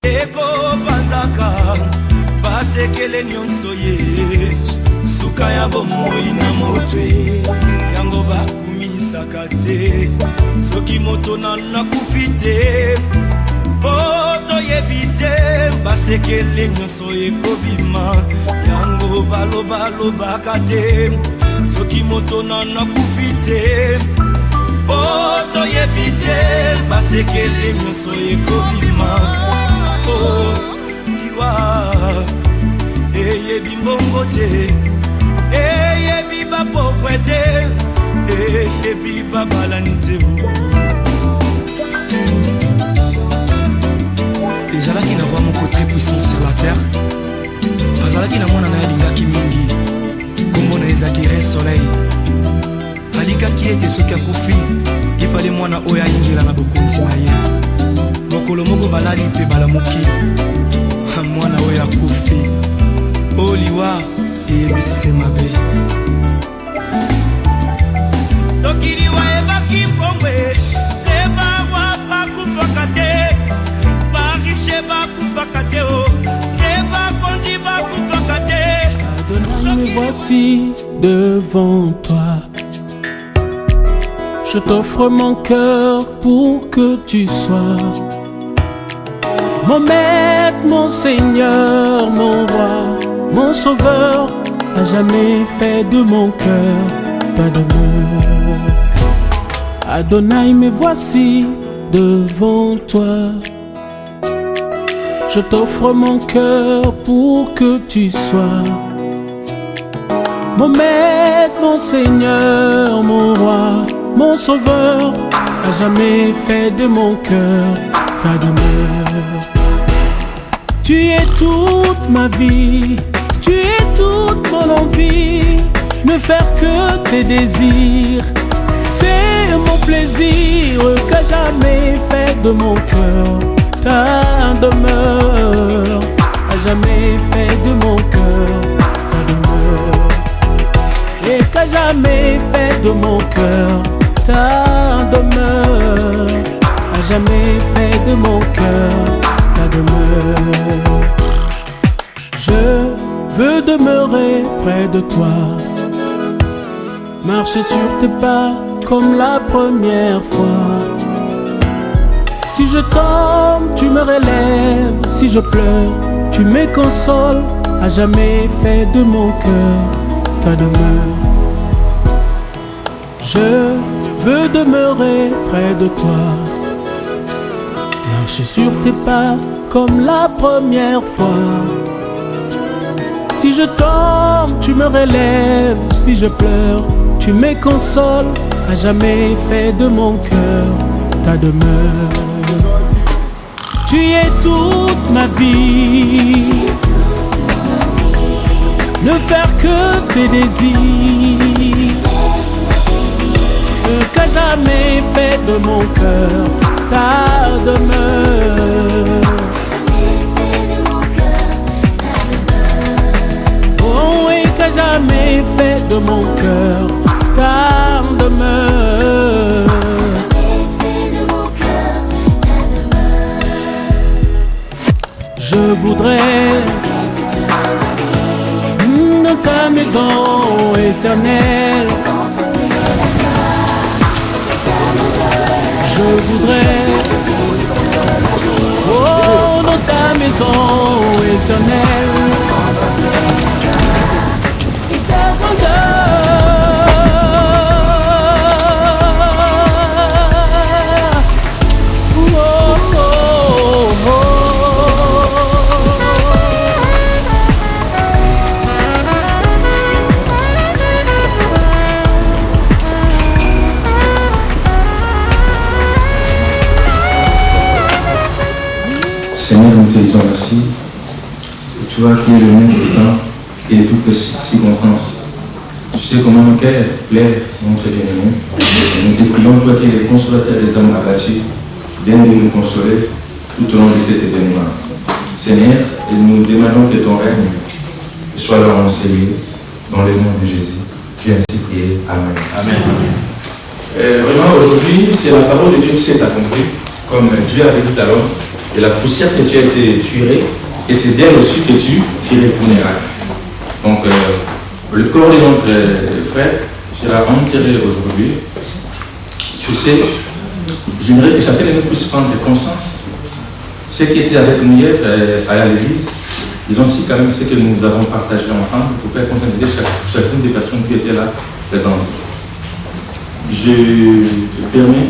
Eko panzaka basekele nyonso ye suka ya bomoi na motwe yango bakumisaka te soki moto na kupite toyebi te basekele nyonso ekobima yango balobaka te soki moto na kupite toyebi te basekele nyonso ekobima Iwa eyebi mbongo te eyebi bapokwe te eyebi babalani te ezalaki na roi moko très puissant sur la terre azalaki na mwana na ye alingaki mingi kombo na ezalaki Rei Soleil alikaki ete soki akufi ifale mwana oyo ayingela na bokonzi na ye mokolo moko balali mpe balamuki mwana oyo akufi oliwa eyebisi mabe soki liwa ebaki mbongwe ebawa bakufaka te barishe bakufaka te ebakonzi bakufaka te. Adonai, me voici devant toi. Je t'offre mon cœur pour que tu sois mon maître, mon Seigneur, mon roi, mon sauveur. À jamais fait de mon cœur ta demeure. Adonai, me voici devant toi. Je t'offre mon cœur pour que tu sois mon maître, mon Seigneur, mon roi, mon sauveur. À jamais fait de mon cœur ta demeure. Tu es toute ma vie, tu es toute mon envie, ne faire que tes désirs. C'est mon plaisir qu'a jamais fait de mon cœur ta demeure. À jamais fait de mon cœur ta demeure. Et qu'a jamais fait de mon cœur ta demeure. À jamais fait de mon cœur ta demeure. Je veux demeurer près de toi, marcher sur tes pas comme la première fois. Si je tombe, tu me relèves, si je pleure, tu me consoles. À jamais fait de mon cœur ta demeure. Je veux demeurer près de toi, marcher sur tes pas comme la première fois. Si je tombe, tu me relèves, si je pleure, tu me consoles. À jamais fait de mon cœur ta demeure. Tu es toute ma vie, ne faire que tes désirs. Qu'a jamais fait de mon cœur ta demeure. Oh, et qu'a jamais fait de mon cœur ta demeure. Je voudrais dans ta maison éternelle. Je voudrais, oh, dans ta maison éternelle, et ta grandeur. Oh, oh, oh, oh. Seigneur, nous te disons merci. Tu vois qui est le même du temps et de toutes les circonstances. Tu sais comment mon cœur plaît, mon très bien-aimé. Nous te prions, toi qui es le consolateur des âmes abattues, d'aide de nous consoler tout au long de cet événement. Seigneur, nous demandons que ton règne soit là en Seigneur, dans le nom de Jésus. J'ai ainsi prié. Amen. Amen. Vraiment, aujourd'hui, c'est la parole de Dieu qui s'est accomplie, comme Dieu avait dit alors. de la poussière que tu as été tué, et c'est d'elle aussi que tu répondras. Donc, le corps de notre frère sera enterré aujourd'hui. Je sais, j'aimerais que chacun de nous puisse prendre conscience. Ceux qui étaient avec nous hier à l'église, ils ont aussi quand même ce que nous avons partagé ensemble pour faire conscientiser chacune des personnes qui étaient là présentes. Je permets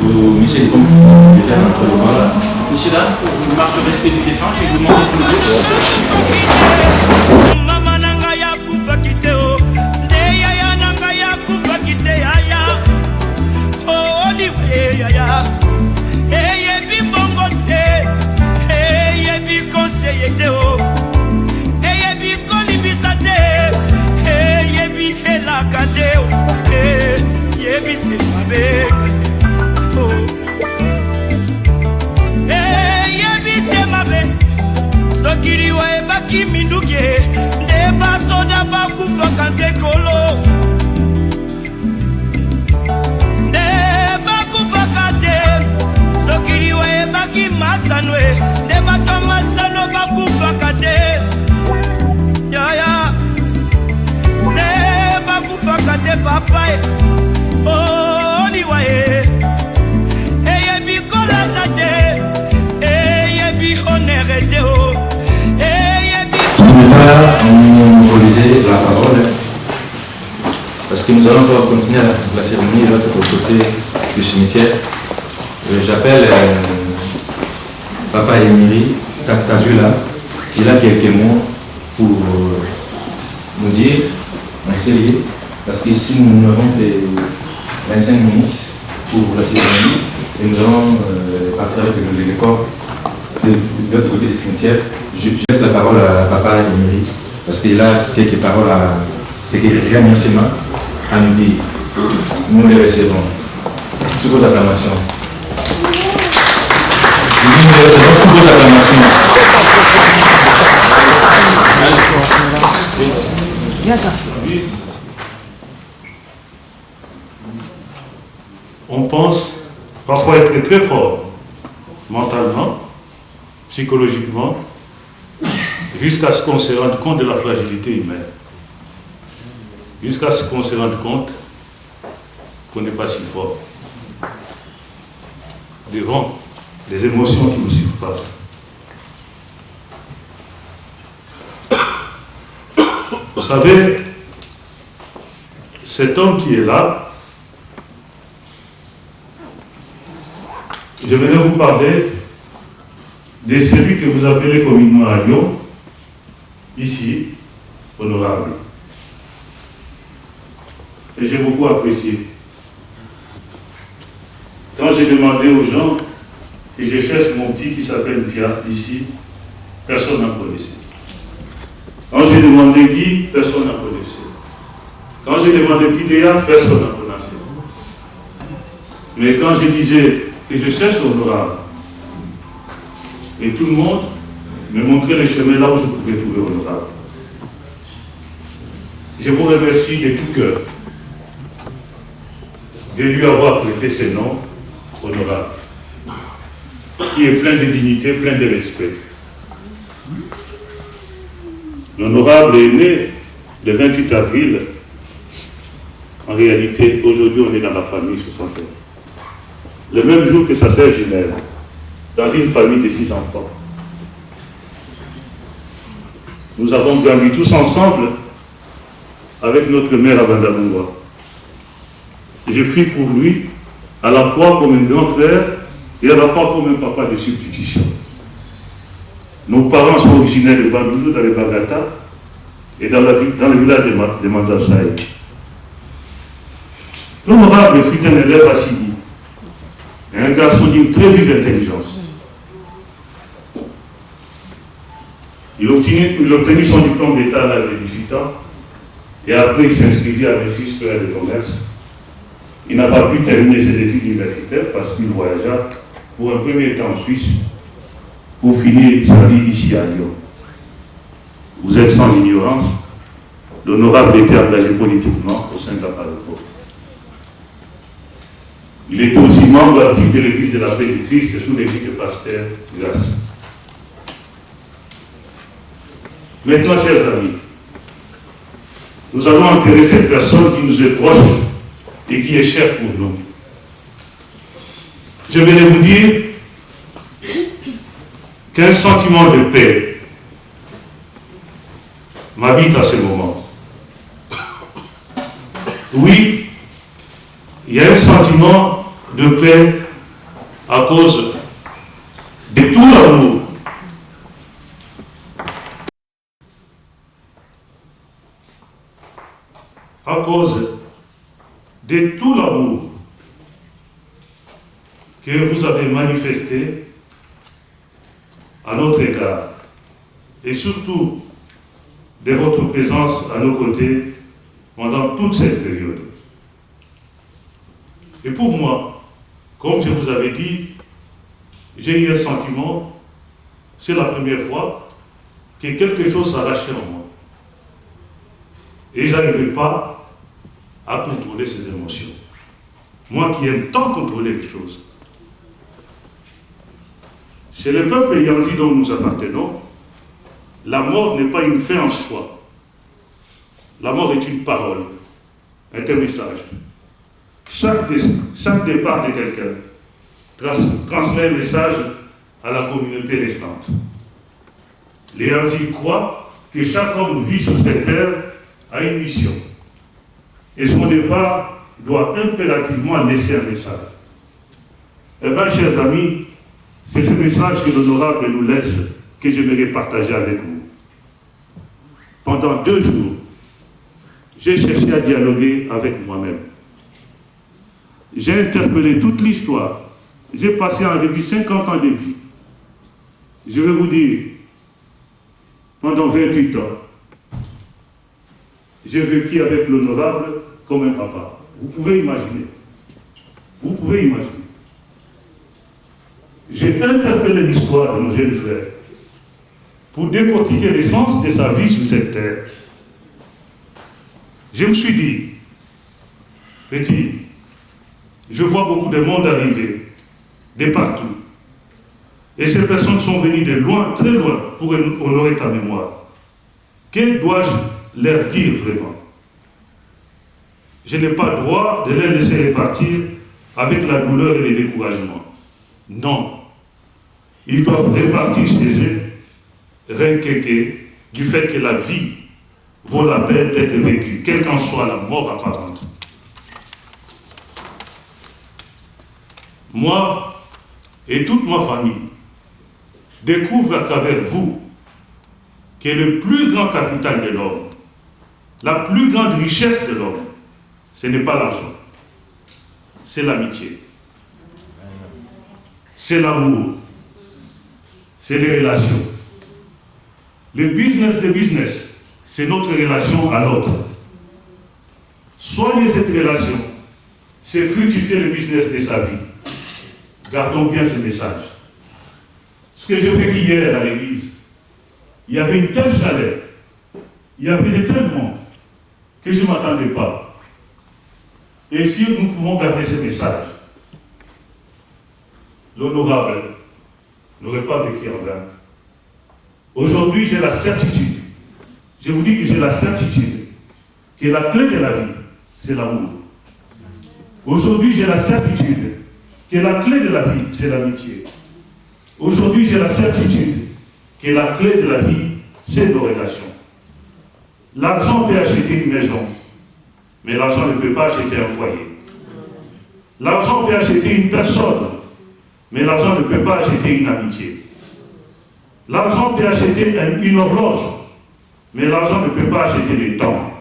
au monsieur de faire notre devoir. Monsieur là, pour marque de respect du défunt, je vais vous demander de Minduke, Deba soda bakufa kante kolo. Deba kufa kante, sokiri wa baki masanwe. Deba kama sano bakufa kante. Ya ya, deba kufa kante papa. Oh ni wa eye bi kola tate, eye bi honorete o. On va monopoliser la parole parce que nous allons encore continuer la cérémonie de l'autre côté du cimetière. J'appelle Papa Émiry Kaptazula. Il a quelques mots pour nous dire en série, parce qu'ici nous avons fait 25 minutes pour la cérémonie et nous allons partir avec le décor de l'autre côté du cimetière. Je laisse la parole à Papa Émiry parce qu'il a quelques paroles, quelques remerciements à nous dire. Nous les recevons. Sous vos acclamations. Nous les recevons sous vos acclamations. On pense parfois être très fort mentalement, psychologiquement, jusqu'à ce qu'on se rende compte de la fragilité humaine. Jusqu'à ce qu'on se rende compte qu'on n'est pas si fort devant les émotions qui nous surpassent. Vous savez, cet homme qui est là, je vais vous parler de celui que vous appelez communément à Lyon, ici, honorable. Et j'ai beaucoup apprécié. Quand j'ai demandé aux gens que je cherche mon petit qui s'appelle Pia, ici, personne n'en connaissait. Quand j'ai demandé Guy, personne n'en connaissait. Quand j'ai demandé Pidéa, personne n'en connaissait. Mais quand je disais que je cherche honorable, et tout le monde me montrait le chemin là où je pouvais trouver honorable. Je vous remercie de tout cœur de lui avoir prêté ce nom honorable, qui est plein de dignité, plein de respect. L'honorable est né le 28 avril. En réalité, aujourd'hui, on est dans la famille 65. Le même jour que sa sœur Ginelle, dans une famille de 6 enfants. Nous avons grandi tous ensemble avec notre mère à Bandamungwa. Je fus pour lui à la fois comme un grand frère et à la fois comme un papa de substitution. Nos parents sont originaires de Bandundu dans le Bagata et dans le village de Manzasaï. L'honorable fut un élève assidus, un garçon d'une très vive intelligence. Il obtenit son diplôme d'État à l'âge de 18 ans et après il s'inscrivit à l'Institut supérieur de commerce. Il n'a pas pu terminer ses études universitaires parce qu'il voyagea pour un premier temps en Suisse pour finir sa vie ici à Lyon. Vous êtes sans ignorance, l'honorable était engagé politiquement au sein de la Parole. Il était aussi membre actif de l'Église de la Paix du Christ sous l'égide de Pasteur Grâce. Maintenant, chers amis, nous allons enterrer cette personne qui nous est proche et qui est chère pour nous. Je vais vous dire qu'un sentiment de paix m'habite à ce moment. Oui, il y a un sentiment de paix à cause de tout l'amour. À cause de tout l'amour que vous avez manifesté à notre égard et surtout de votre présence à nos côtés pendant toute cette période. Et pour moi, comme je vous avais dit, j'ai eu un sentiment, c'est la première fois que quelque chose s'arrachait en moi. Et je n'arrivais pas à contrôler ces émotions. Moi qui aime tant contrôler les choses. Chez le peuple Yanzi dont nous appartenons, la mort n'est pas une fin en soi. La mort est une parole, un message. Chaque départ de quelqu'un transmet un message à la communauté restante. Les Yanzi croient que chaque homme vit sur cette terre a une mission. Et son départ doit impérativement laisser un message. Eh bien, chers amis, c'est ce message que l'honorable nous laisse que j'aimerais partager avec vous. Pendant 2 jours, j'ai cherché à dialoguer avec moi-même. J'ai interpellé toute l'histoire. J'ai passé en revue 50 ans de vie. Je vais vous dire, pendant 28 ans, j'ai vécu avec l'honorable comme un papa. Vous pouvez imaginer. Vous pouvez imaginer. J'ai interpellé l'histoire de nos jeunes frères pour décortiquer l'essence de sa vie sur cette terre. Je me suis dit, petit, je vois beaucoup de monde arriver, de partout. Et ces personnes sont venues de loin, très loin, pour honorer ta mémoire. Que dois-je leur dire vraiment? Je n'ai pas le droit de les laisser repartir avec la douleur et le découragement. Non. Ils doivent repartir chez eux, requéqués du fait que la vie vaut la peine d'être vécue, quelle qu'en soit la mort apparente. Moi et toute ma famille découvrent à travers vous que le plus grand capital de l'homme, la plus grande richesse de l'homme, ce n'est pas l'argent, c'est l'amitié, c'est l'amour, c'est les relations. Le business, c'est notre relation à l'autre. Soignez cette relation, c'est fructifier le business de sa vie. Gardons bien ce message. Ce que j'ai vécu hier à l'église, il y avait une telle chaleur, il y avait de tels monde que je ne m'attendais pas. Et si nous pouvons garder ce message, l'honorable n'aurait pas vécu en vain. Aujourd'hui, j'ai la certitude, je vous dis que j'ai la certitude que la clé de la vie, c'est l'amour. Aujourd'hui, j'ai la certitude que la clé de la vie, c'est l'amitié. Aujourd'hui, j'ai la certitude que la clé de la vie, c'est nos relations. L'argent peut acheter une maison, mais l'argent ne peut pas acheter un foyer. L'argent peut acheter une personne, mais l'argent ne peut pas acheter une amitié. L'argent peut acheter une horloge, mais l'argent ne peut pas acheter le temps.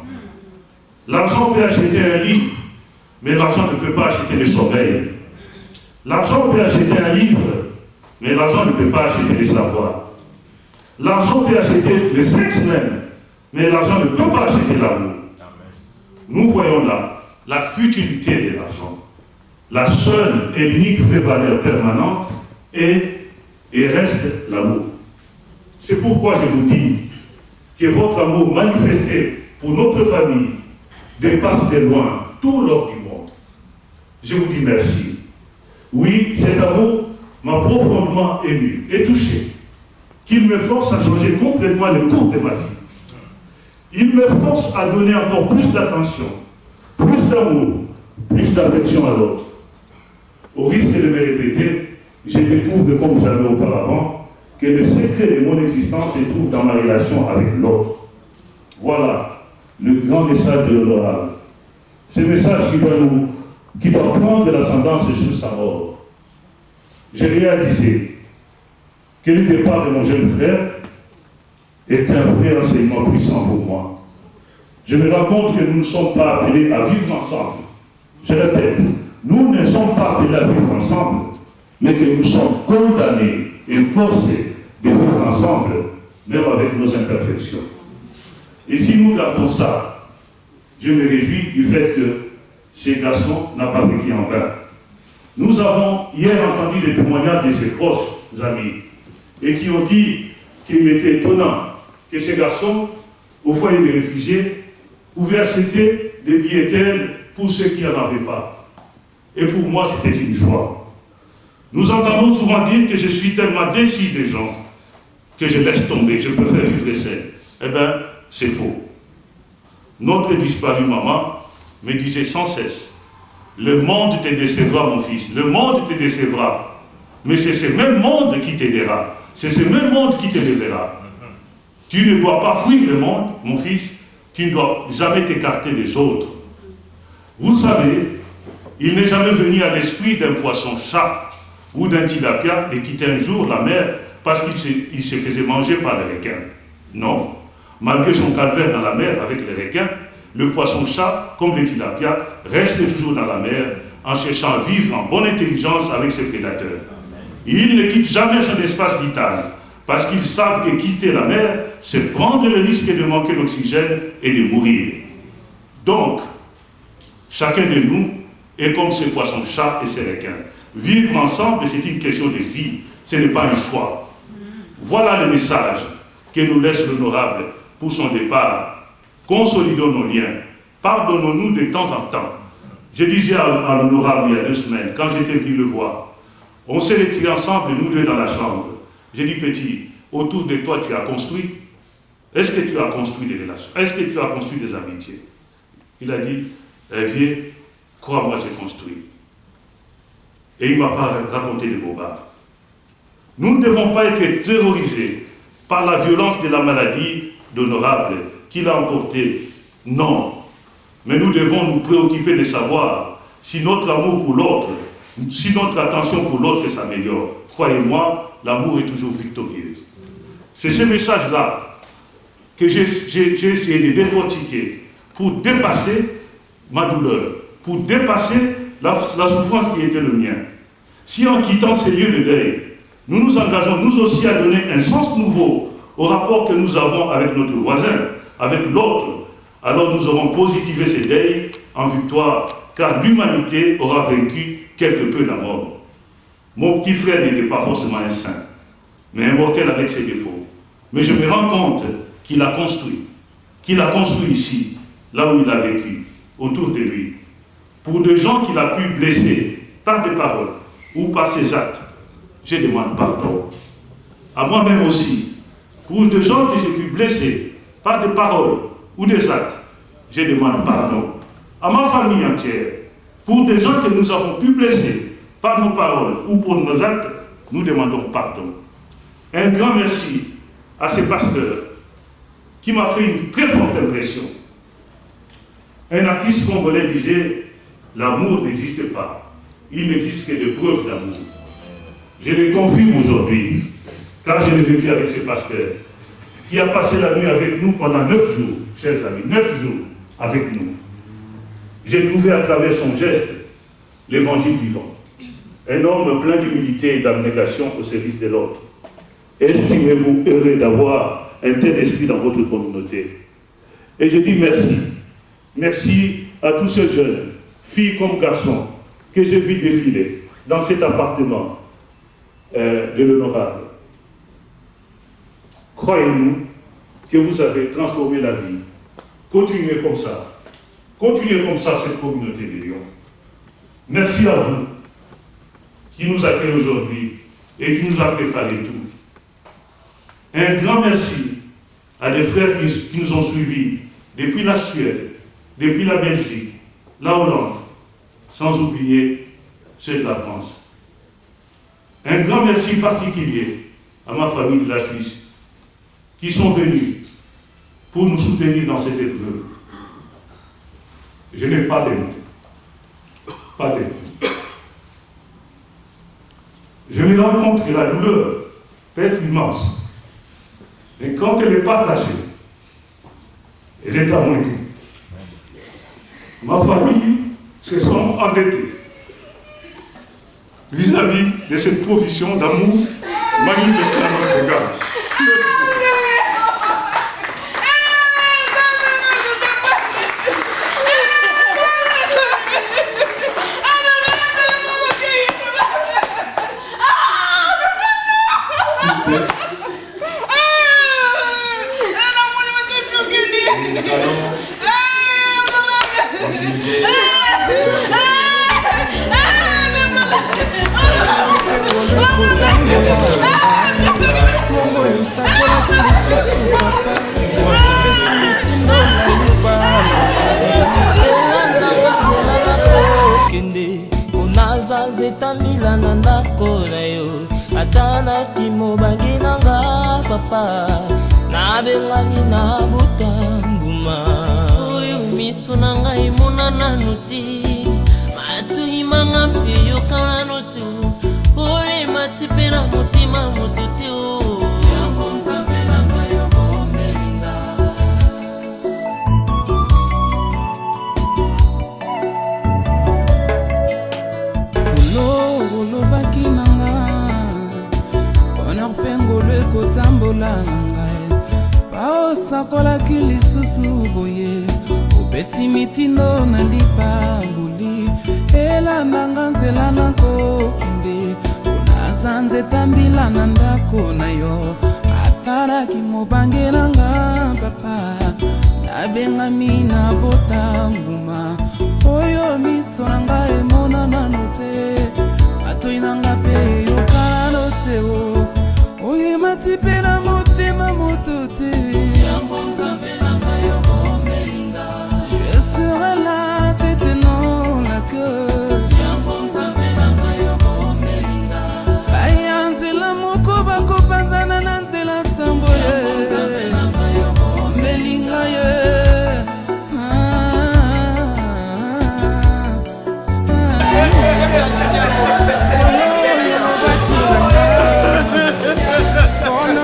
L'argent peut acheter un lit, mais l'argent ne peut pas acheter le sommeil. L'argent peut acheter un livre, mais l'argent ne peut pas acheter le savoir. L'argent peut acheter le sexe même, mais l'argent ne peut pas acheter l'amour. Nous voyons là la futilité de l'argent. La seule et unique vraie valeur permanente est et reste l'amour. C'est pourquoi je vous dis que votre amour manifesté pour notre famille dépasse de loin tout l'or du monde. Je vous dis merci. Oui, cet amour m'a profondément ému et touché, qu'il me force à changer complètement le cours de ma vie. Il me force à donner encore plus d'attention, plus d'amour, plus d'affection à l'autre. Au risque de me répéter, je découvre comme jamais auparavant que le secret de mon existence se trouve dans ma relation avec l'autre. Voilà le grand message de l'honorable. Ce message qui doit prendre l'ascendance sur sa mort. J'ai réalisé que le départ de mon jeune frère est un vrai enseignement puissant pour moi. Je me rends compte que nous ne sommes pas appelés à vivre ensemble. Je répète, nous ne sommes pas appelés à vivre ensemble, mais que nous sommes condamnés et forcés de vivre ensemble, même avec nos imperfections. Et si nous gardons ça, je me réjouis du fait que ces garçons n'ont pas vécu en vain. Nous avons hier entendu des témoignages de ses proches amis et qui ont dit qu'il était étonnant que ces garçons, au foyer des réfugiés, pouvaient acheter des billets tels pour ceux qui n'en avaient pas. Et pour moi, c'était une joie. Nous entendons souvent dire que je suis tellement déçu des gens que je laisse tomber, je préfère vivre seul. Eh bien, c'est faux. Notre disparue maman me disait sans cesse, le monde te décevra mon fils, le monde te décevra, mais c'est ce même monde qui t'aidera, c'est ce même monde qui te lèvera. Tu ne dois pas fuir le monde, mon fils, tu ne dois jamais t'écarter des autres. Vous savez, il n'est jamais venu à l'esprit d'un poisson-chat ou d'un tilapia de quitter un jour la mer parce qu'il se faisait manger par les requins. Non. Malgré son calvaire dans la mer avec les requins, le poisson-chat, comme le tilapia, reste toujours dans la mer en cherchant à vivre en bonne intelligence avec ses prédateurs. Il ne quitte jamais son espace vital parce qu'ils savent que quitter la mer, c'est prendre le risque de manquer d'oxygène et de mourir. Donc, chacun de nous est comme ce poisson-chat et ces requins. Vivre ensemble, c'est une question de vie, ce n'est pas un choix. Voilà le message que nous laisse l'honorable pour son départ. Consolidons nos liens, pardonnons-nous de temps en temps. Je disais à l'honorable il y a 2 semaines, quand j'étais venu le voir, on s'est retirés ensemble, nous deux dans la chambre. J'ai dit, petit, autour de toi tu as construit. Est-ce que tu as construit des relations? Est-ce que tu as construit des amitiés? Il a dit, vieux, crois-moi, j'ai construit. Et il ne m'a pas raconté des bobards. Nous ne devons pas être terrorisés par la violence de la maladie d'honorable qu'il a emporté. Non. Mais nous devons nous préoccuper de savoir si notre amour pour l'autre, si notre attention pour l'autre s'améliore. Croyez-moi, l'amour est toujours victorieux. C'est ce message-là que j'ai essayé de décortiquer pour dépasser ma douleur, pour dépasser la souffrance qui était le mien. Si en quittant ces lieux de deuil, nous nous engageons nous aussi à donner un sens nouveau au rapport que nous avons avec notre voisin, avec l'autre, alors nous aurons positivé ces deuils en victoire, car l'humanité aura vaincu quelque peu la mort. Mon petit frère n'était pas forcément un saint, mais un mortel avec ses défauts. Mais je me rends compte qu'il a construit ici, là où il a vécu, autour de lui, pour des gens qu'il a pu blesser par des paroles ou par ses actes. Je demande pardon. À moi-même aussi, pour des gens que j'ai pu blesser par des paroles ou des actes, je demande pardon. À ma famille entière, pour des gens que nous avons pu blesser par nos paroles ou pour nos actes, nous demandons pardon. Un grand merci à ce pasteur qui m'a fait une très forte impression. Un artiste congolais disait, l'amour n'existe pas, il n'existe que des preuves d'amour. Je le confirme aujourd'hui, car je l'ai vécu avec ce pasteur, qui a passé la nuit avec nous pendant 9 jours, chers amis, 9 jours avec nous. J'ai trouvé à travers son geste l'évangile vivant. Un homme plein d'humilité et d'abnégation au service de l'autre. Estimez-vous heureux d'avoir un tel esprit dans votre communauté. Et je dis merci. Merci à tous ces jeunes, filles comme garçons, que j'ai vu défiler dans cet appartement de l'honorable. Croyez-nous que vous avez transformé la vie. Continuez comme ça. Continuez comme ça cette communauté de Lyon. Merci à vous. qui nous accueille aujourd'hui et qui nous a préparé tout. Un grand merci à des frères qui nous ont suivis depuis la Suède, depuis la Belgique, la Hollande, sans oublier ceux de la France. Un grand merci particulier à ma famille de la Suisse qui sont venus pour nous soutenir dans cette épreuve. Je n'ai pas de mots. Pas de mots. Je me rends compte que la douleur peut être immense. Mais quand elle est partagée, elle est amoindrie. Ma famille se sent endettée vis-à-vis de cette provision d'amour manifestée à notre égard. Zetamila na ndako na yo atana kimobangi nanga papa na bengami na butambuma oyo miso na ngai monana nuti matu imanga mpe yokana notu oyo mati mpe na motima motuti o yango nzambe na ngai yo bomelinga olobaki nanga bonheur pengolo ekotambola na ngai baosakolaki lisusu boye opesi mitindo na lipabuli elandanga nzela nakokende onaza nzeta mbila na ndako na yo atalaki mobange nanga papa nabengami na botambuma oyo miso na ngai emonanano te matoi na nga mpe yokano te oyo mati mpe na motema moto te yango nzambe na ngai yo bomelinga je serai la tête non la cœur yango nzambe na ngai yo bomelinga baya nzela moko bakopanzana na nzela sambo yango nzambe na ngai yo bomelinga ye on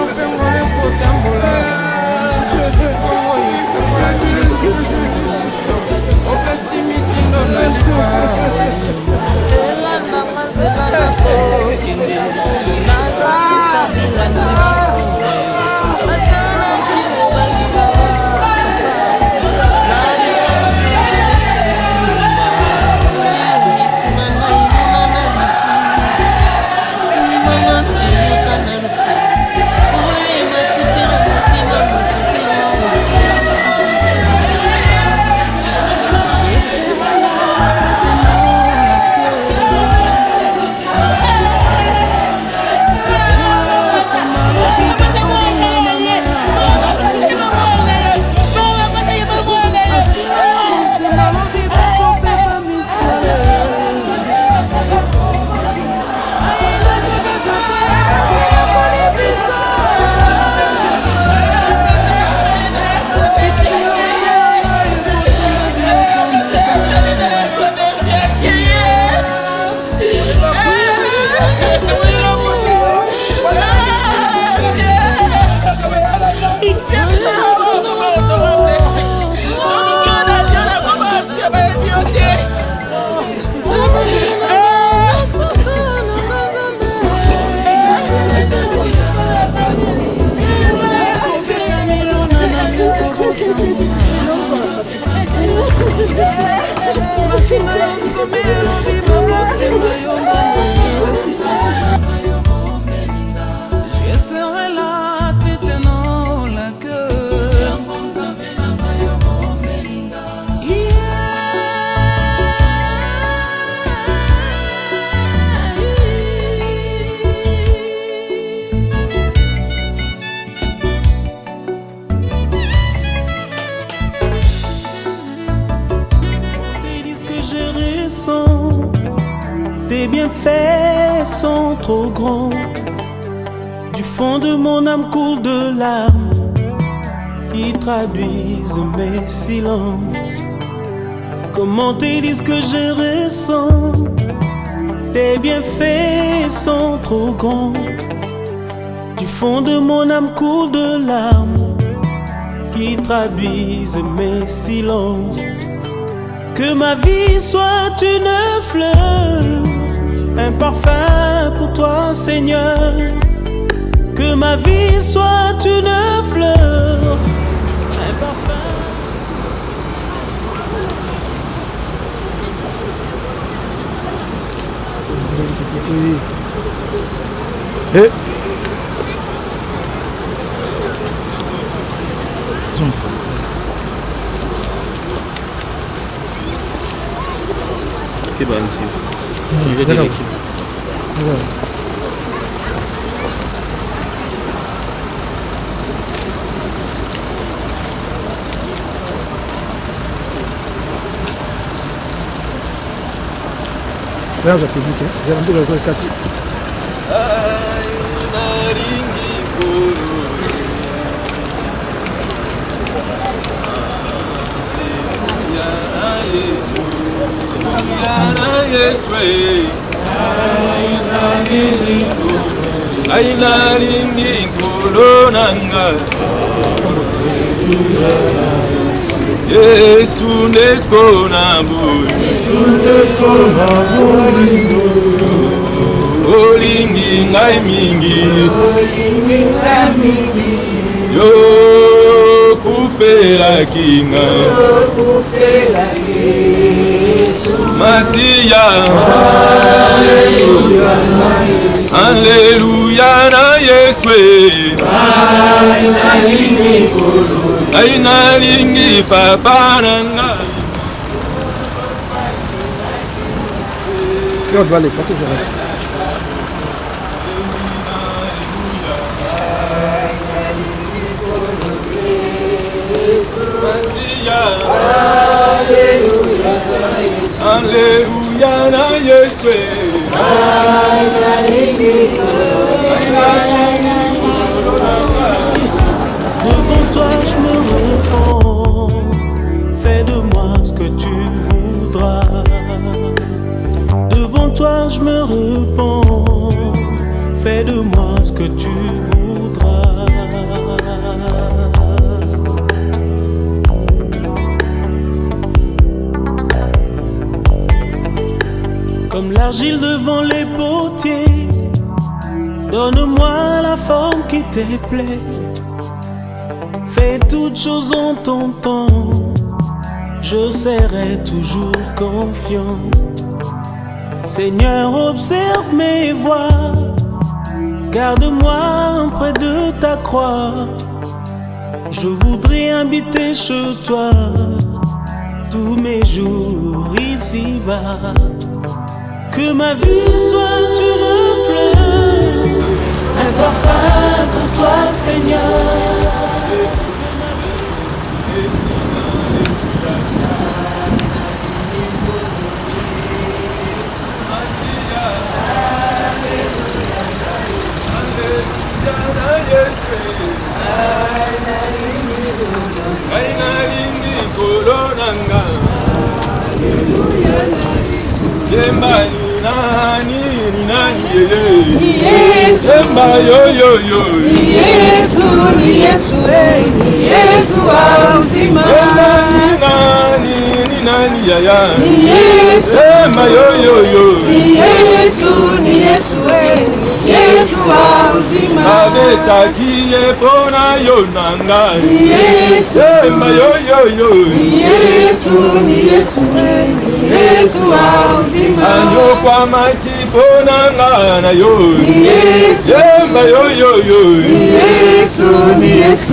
tes bienfaits sont trop grands. Du fond de mon âme coule de larmes qui traduisent mes silences. Comment te dire ce que je ressens? Tes bienfaits sont trop grands. Du fond de mon âme coule de larmes qui traduisent mes silences. Que ma vie soit une fleur, un parfum pour toi, Seigneur. Que ma vie soit une fleur, un parfum. Eh. C'est bon, monsieur. Je vais dire l'équipe. Regarde la public, j'ai rendu le rôle 4. Yesu ndeko na boli olingi ngai mingi yo kufela kinga Masiya Alleluia na Yesu aina lingi papa nanga Claude Vallée, quand tu verras. Alléluia na Yesu Devant toi je me réponds, fais de moi ce que tu voudras. Devant toi je me réponds, fais de moi ce que tu voudras. Comme l'argile devant les potiers, donne-moi la forme qui te plaît. Fais toutes choses en ton temps, je serai toujours confiant. Seigneur, observe mes voies, garde-moi près de ta croix. Je voudrais habiter chez toi tous mes jours ici-bas. Que ma vie soit une fleur, un parfum pour toi, Seigneur. Semba yo yo yo Yesu ni Yesu ni Yesu wa uzima ni nani yaya ni Yesu Semba yo yo yo ni Yesu ni Yesu ni Yesu wa uzima abetakiye pona yo nanga ni Yesu Semba yo yo yo ni Yesu ni Yesu ni Yesu wa uzima anyo kwa makipona ngana yo ni Yesu Semba yo yo yo ni Yesu ni Yesu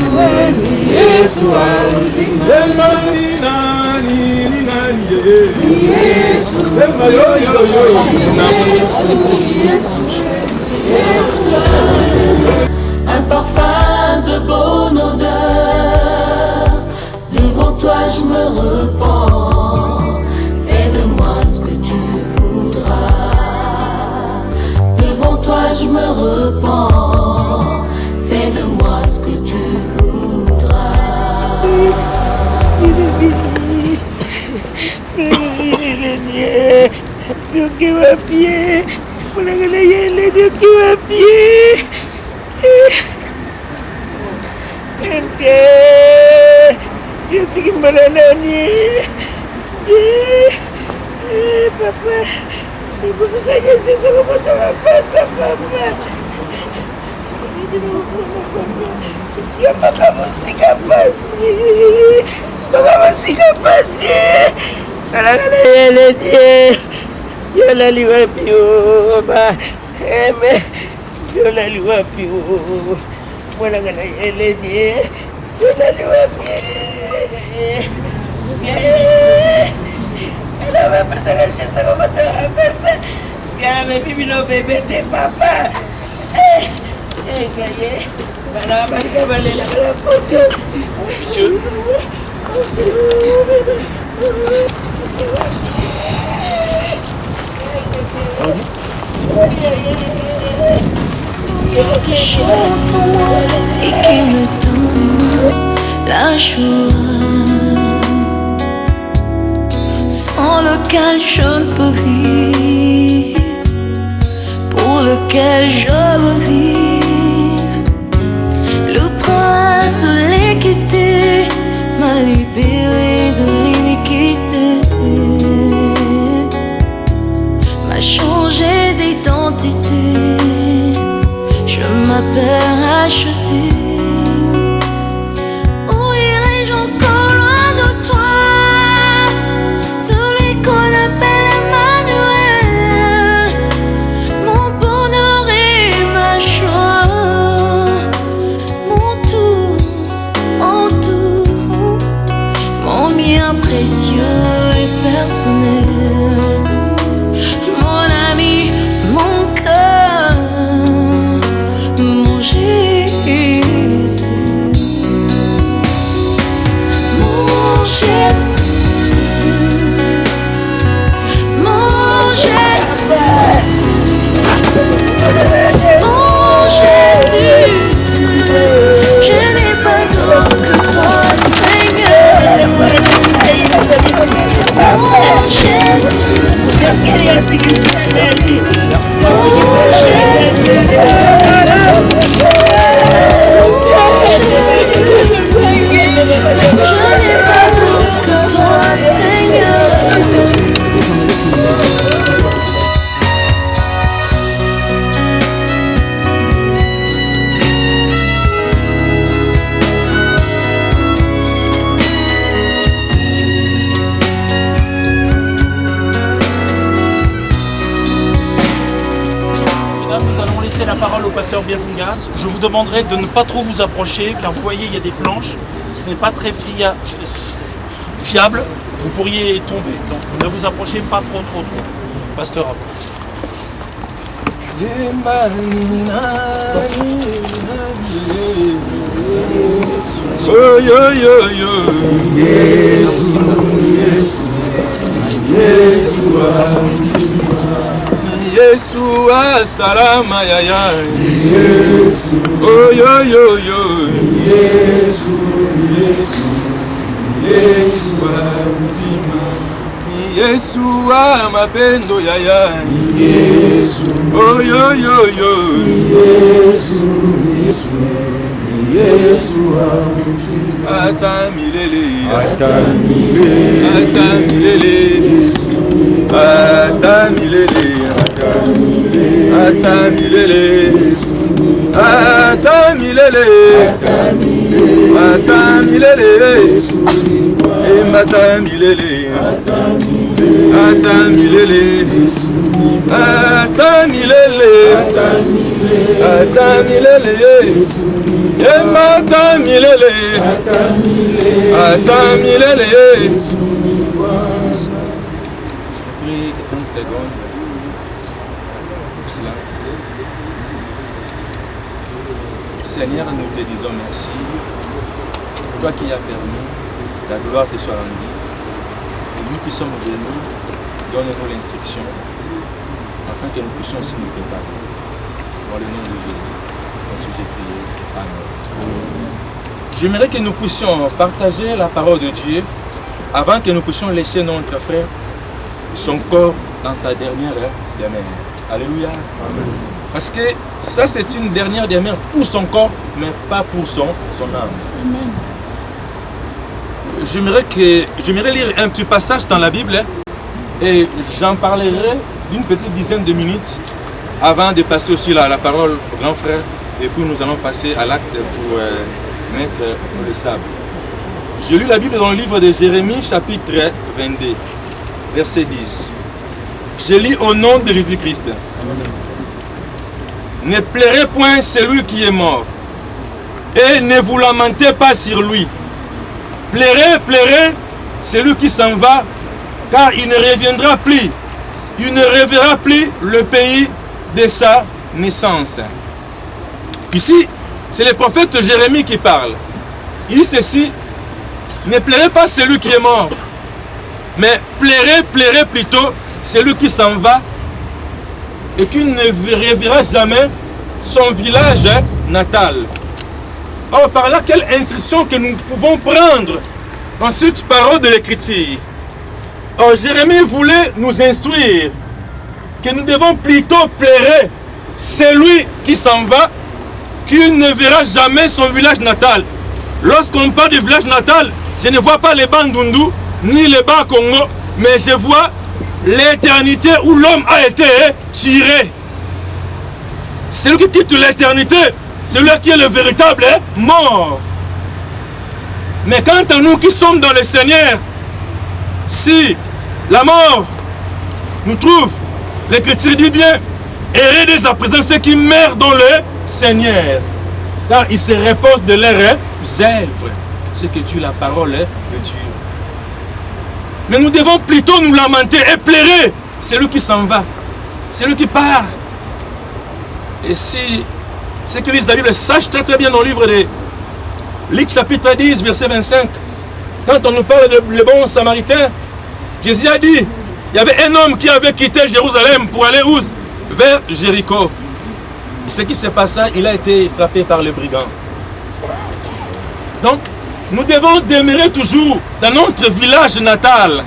ni Yesu wa uzima Semba ni nani ni Yesu Semba yo yo yo Un parfum de bonne odeur, devant toi je me repens, fais de moi ce que tu voudras. Kimbala nani? Papa. Ibu bisa jadi sama potong pasta papa. Siapa kamu sih kapas? Kamu sih kapas? Kalau ya dia, yo la liwa piu, ba, yo la liwa piu. Wala kana ya dia, yo la liwa piu. La va a pasar a esa como te va a pasar. Ya me vi no bebé de papá. Calle. La marca vale la foto. Monsieur. Qui chante en moi et qui me donne la joie, sans lequel je ne peux vivre, pour lequel je veux vivre. Le prince de l'équité m'a libéré de l'iniquité, m'a changé d'identité. Je m'appelle racheté. Où irai-je encore loin de toi? Celui qu'on appelle Emmanuel, mon bonheur et ma joie, mon tout, mon bien précieux et personnel, mon ami, mon cœur. La parole au pasteur Bienfougas. Je vous demanderai de ne pas trop vous approcher, car vous voyez, il y a des planches. Ce n'est pas très fiable. Vous pourriez tomber. Donc ne vous approchez pas trop. Pasteur, à Yeshua salama ya ya oh yo yo yo Yeshua uzima Yeshua mapendo ya ya oh yo yo yo Yeshua ata milele ata milele ata milele ata milele ata milele ata milele ata milele ata milele ata milele ata milele ata milele ata milele. Prie 30 secondes. Silence. Seigneur, nous te disons merci. Toi qui as permis, la gloire te soit rendue. Et nous qui sommes venus, donne-nous l'instruction, afin que nous puissions aussi nous préparer. Dans le nom de Jésus, ainsi j'ai prié. Amen. J'aimerais que nous puissions partager la parole de Dieu avant que nous puissions laisser notre frère son corps dans sa dernière demeure. Alléluia. Amen. Parce que ça c'est une dernière demeure pour son corps, mais pas pour son âme. Amen. j'aimerais lire un petit passage dans la Bible hein, et j'en parlerai d'une petite dizaine de minutes avant de passer aussi la parole au grand frère et puis nous allons passer à l'acte pour mettre le sable. J'ai lu la Bible dans le livre de Jérémie chapitre 22 verset 10. Je lis au nom de Jésus-Christ. Ne pleurez point celui qui est mort et ne vous lamentez pas sur lui. Pleurez, pleurez celui qui s'en va, car il ne reviendra plus. Il ne reverra plus le pays de sa naissance. Ici, c'est le prophète Jérémie qui parle. Il dit ceci, ne pleurez pas celui qui est mort, mais pleurez, pleurez plutôt celui qui s'en va et qui ne reverra jamais son village natal. Or, par là, quelle instruction que nous pouvons prendre dans cette parole de l'Écriture. Or, Jérémie voulait nous instruire que nous devons plutôt pleurer celui qui s'en va, qui ne verra jamais son village natal. Lorsqu'on parle du village natal, je ne vois pas les Bandundu, ni les Bas Congo, mais je vois l'éternité où l'homme a été tiré. Celui qui quitte l'éternité, celui qui est le véritable mort. Mais quant à nous qui sommes dans le Seigneur, si la mort nous trouve, l'Écriture dit bien, hérédez à présent ceux qui meurent dans le Seigneur, car ils se reposent de leurs œuvres, ce que tue la parole de Dieu. Mais nous devons plutôt nous lamenter et pleurer celui qui s'en va, celui qui part. Et si ceux qui lisent la Bible sachent très très bien dans le livre de Luc chapitre 10, verset 25, quand on nous parle de le bon samaritain, Jésus a dit, il y avait un homme qui avait quitté Jérusalem pour aller où? Vers Jéricho. Et ce qui s'est passé, il a été frappé par les brigands. Donc, nous devons demeurer toujours dans notre village natal.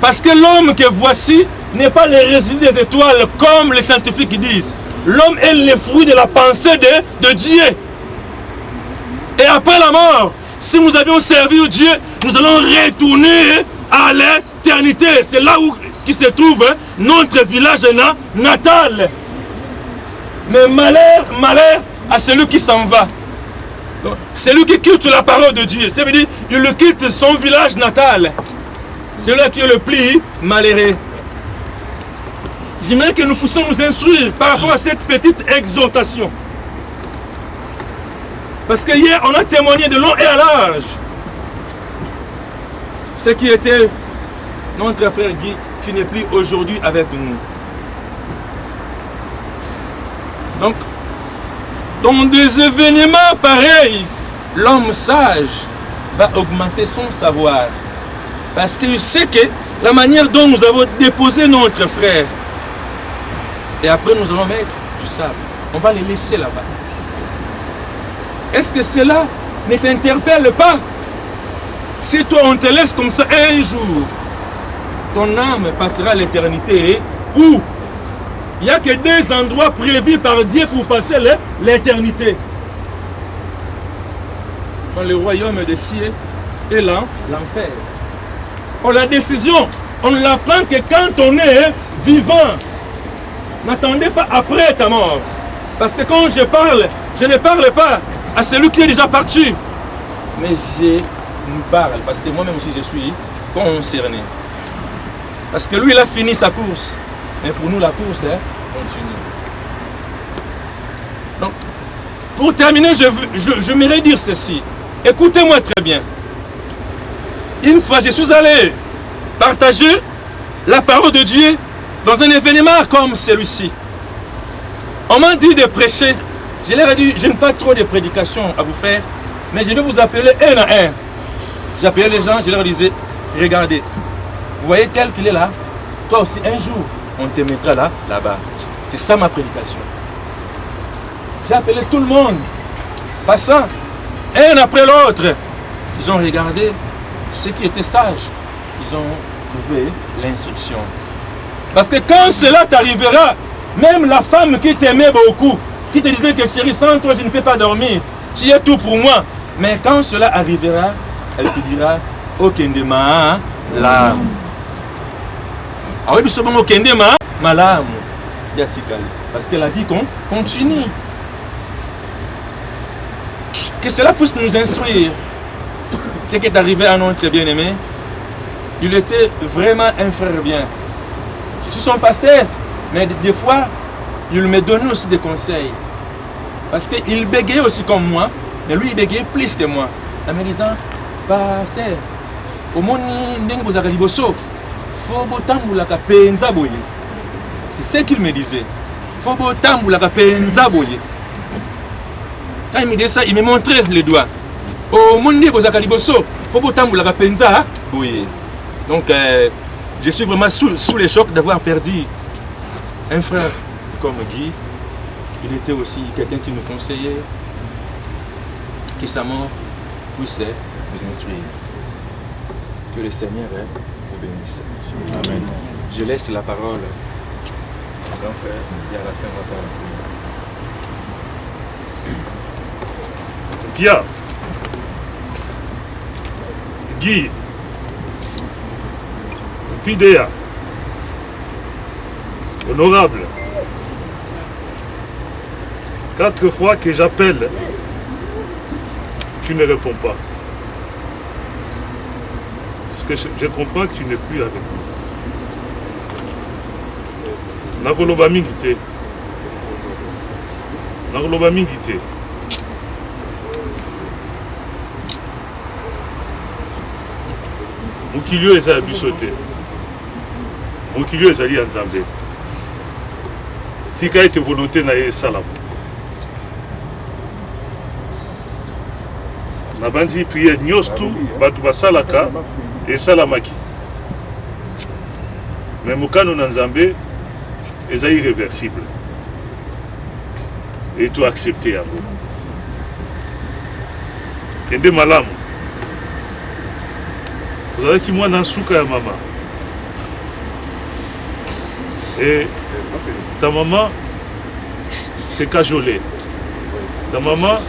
Parce que l'homme que voici n'est pas le résidu des étoiles comme les scientifiques disent. L'homme est le fruit de la pensée de Dieu. Et après la mort, si nous avions servi Dieu, nous allons retourner à l'éternité. C'est là où qui se trouve notre village natal. Mais malheur, malheur à celui qui s'en va. Celui qui quitte la parole de Dieu. Ça veut dire il quitte son village natal. C'est là qui est le plus malheureux. J'aimerais que nous puissions nous instruire par rapport à cette petite exhortation. Parce que hier, on a témoigné de long et à large. Ce qui était notre frère Guy, qui n'est plus aujourd'hui avec nous. Donc, dans des événements pareils, l'homme sage va augmenter son savoir. Parce qu'il sait que la manière dont nous avons déposé notre frère, et après nous allons mettre du sable, on va les laisser là-bas. Est-ce que cela ne t'interpelle pas? Si toi on te laisse comme ça un jour, ton âme passera à l'éternité où il n'y a que des endroits prévus par Dieu pour passer l'éternité. Dans le royaume des cieux et l'enfer. Or, la décision, on ne la prend que quand on est vivant. N'attendez pas après ta mort. Parce que quand je parle, je ne parle pas à celui qui est déjà parti. Mais je nous parle parce que moi-même aussi je suis concerné. Parce que lui, il a fini sa course. Mais pour nous, la course continue. Donc, pour terminer, je m'aimerais dire ceci. Écoutez-moi très bien. Une fois, je suis allé partager la parole de Dieu dans un événement comme celui-ci. On m'a dit de prêcher. Je leur ai dit, je n'ai pas trop de prédications à vous faire, mais je vais vous appeler un à un. J'appelais les gens, je leur disais, regardez, vous voyez tel qu'il est là? Toi aussi, un jour, on te mettra là-bas. C'est ça ma prédication. J'ai appelé tout le monde, passant, un après l'autre. Ils ont regardé ceux qui étaient sages. Ils ont trouvé l'instruction. Parce que quand cela t'arrivera, même la femme qui t'aimait beaucoup, qui te disait que chérie, sans toi je ne peux pas dormir, tu es tout pour moi. Mais quand cela arrivera, elle te dira okende ma lamu. Ah oui, biso bon okende ma lamu. Yatikali. Parce que la vie continue. Que cela puisse nous instruire. Ce qui est arrivé à notre bien-aimé, il était vraiment un frère bien. Je suis son pasteur, mais des fois, il me donnait aussi des conseils. Parce qu'il bégayait aussi comme moi, mais lui, il bégayait plus que moi. En me disant, pasteur, au monde, c'est ce qu'il me disait. Quand il me disait ça, il me montrait les doigts. Au monde, donc, je suis vraiment sous les chocs d'avoir perdu un frère comme Guy. Il était aussi quelqu'un qui nous conseillait, que sa mort puisse nous instruire. Que le Seigneur vous bénisse. Amen. Je laisse la parole au grand frère et à la fin on va faire la prière. Bien. Guy. Pidea. Honorable. 4 fois que j'appelle, tu ne réponds pas. Parce que je comprends que tu n'es plus avec nous. Nakoloba mingite. Nakoloba mingite. Mokilio ezali biso te. Mokilio ezali ya Nzambe. Tika ete volonté na ye esalamu. Nabandi prière nyonso tu bato basalaka esalamaki. Mais mokano na Nzambe eza irréversible. Et tu accepter yango. Kende malamu. Ozalaki mwana nsuka ya mama. Et ta maman te cajolait. Ta maman